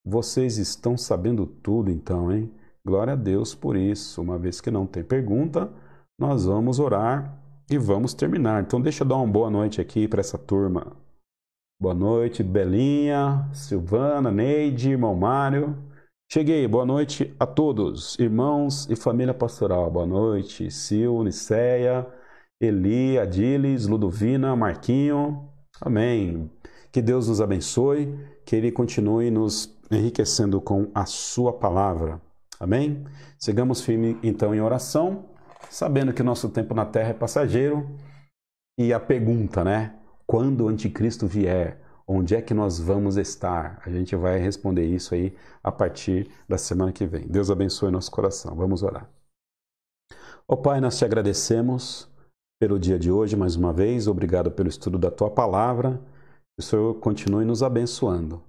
Vocês estão sabendo tudo então, hein? Glória a Deus por isso. Uma vez que não tem pergunta, nós vamos orar e vamos terminar. Então deixa eu dar uma boa noite aqui para essa turma. Boa noite, Belinha, Silvana, Neide, irmão Mário. Cheguei, boa noite a todos, irmãos e família pastoral. Boa noite, Sil, Niceia, Eli, Adilis, Ludovina, Marquinho. Amém. Que Deus nos abençoe, que Ele continue nos enriquecendo com a sua palavra. Amém? Sigamos firme então em oração, sabendo que nosso tempo na terra é passageiro. E a pergunta, né? Quando o anticristo vier, onde é que nós vamos estar? A gente vai responder isso aí a partir da semana que vem. Deus abençoe nosso coração. Vamos orar. Ó Pai, nós te agradecemos pelo dia de hoje mais uma vez. Obrigado pelo estudo da Tua palavra. Que o Senhor continue nos abençoando.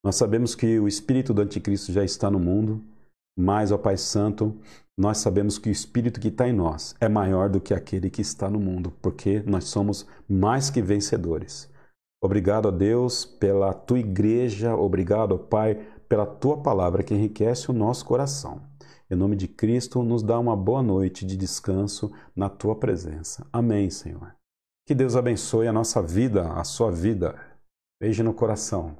Nós sabemos que o espírito do anticristo já está no mundo, mas, ó Pai Santo, nós sabemos que o espírito que está em nós é maior do que aquele que está no mundo, porque nós somos mais que vencedores. Obrigado a Deus pela Tua igreja, obrigado, ó Pai, pela Tua palavra que enriquece o nosso coração. Em nome de Cristo, nos dá uma boa noite de descanso na Tua presença. Amém, Senhor. Que Deus abençoe a nossa vida, a sua vida. Beijo no coração.